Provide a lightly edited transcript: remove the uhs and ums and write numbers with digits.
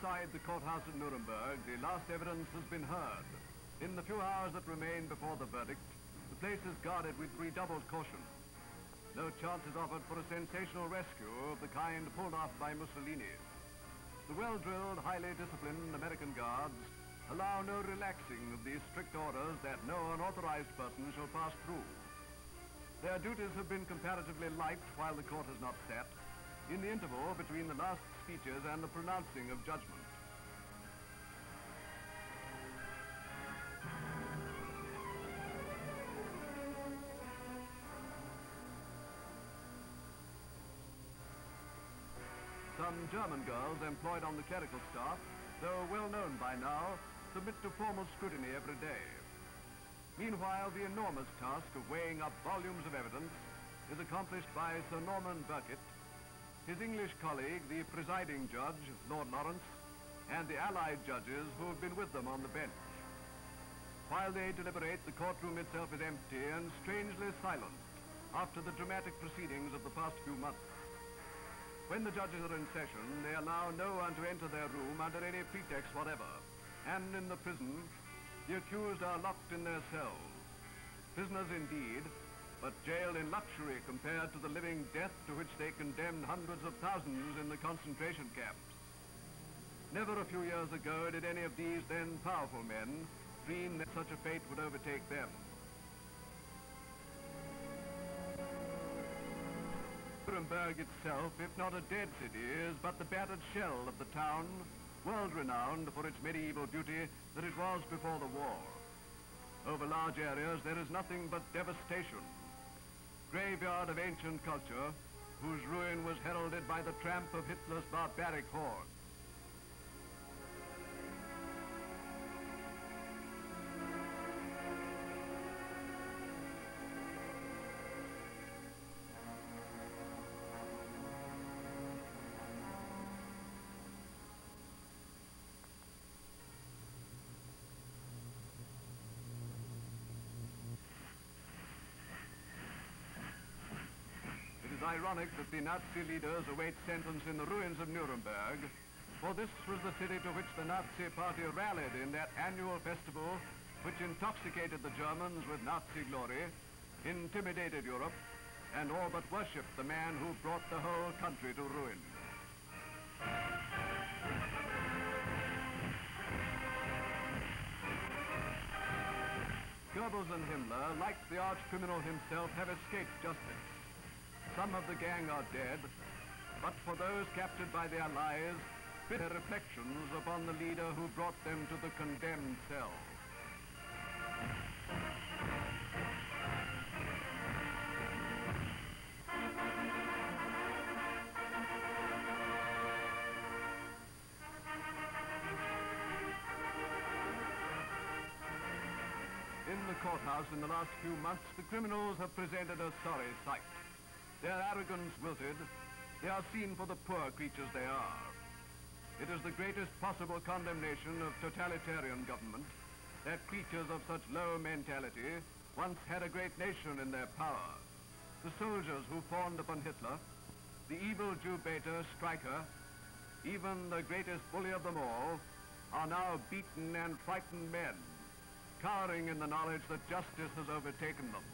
Outside the courthouse at Nuremberg, the last evidence has been heard. In the few hours that remain before the verdict, the place is guarded with redoubled caution. No chance is offered for a sensational rescue of the kind pulled off by Mussolini. The well-drilled, highly disciplined American guards allow no relaxing of these strict orders that no unauthorized person shall pass through. Their duties have been comparatively light while the court has not sat, in the interval between the last speeches and the pronouncing of judgment. Some German girls employed on the clerical staff, though well known by now, submit to formal scrutiny every day. Meanwhile, the enormous task of weighing up volumes of evidence is accomplished by Sir Norman Burkitt, his English colleague, the presiding judge, Lord Lawrence, and the allied judges who have been with them on the bench. While they deliberate, the courtroom itself is empty and strangely silent after the dramatic proceedings of the past few months. When the judges are in session, they allow no one to enter their room under any pretext whatever, and in the prison, the accused are locked in their cells. Prisoners indeed, but jailed in luxury compared to the living death to which they condemned hundreds of thousands in the concentration camps. Never a few years ago did any of these then powerful men dream that such a fate would overtake them. Nuremberg itself, if not a dead city, is but the battered shell of the town, world-renowned for its medieval beauty that it was before the war. Over large areas there is nothing but devastation. Graveyard of ancient culture, whose ruin was heralded by the tramp of Hitler's barbaric horde. It is ironic that the Nazi leaders await sentence in the ruins of Nuremberg, for this was the city to which the Nazi party rallied in that annual festival which intoxicated the Germans with Nazi glory, intimidated Europe, and all but worshipped the man who brought the whole country to ruin. Goebbels and Himmler, like the arch-criminal himself, have escaped justice. Some of the gang are dead, but for those captured by their lies, bitter reflections upon the leader who brought them to the condemned cell. In the courthouse in the last few months, the criminals have presented a sorry sight. Their arrogance wilted, they are seen for the poor creatures they are. It is the greatest possible condemnation of totalitarian government that creatures of such low mentality once had a great nation in their power. The soldiers who fawned upon Hitler, the evil Jew baiter, Streicher, even the greatest bully of them all, are now beaten and frightened men, cowering in the knowledge that justice has overtaken them.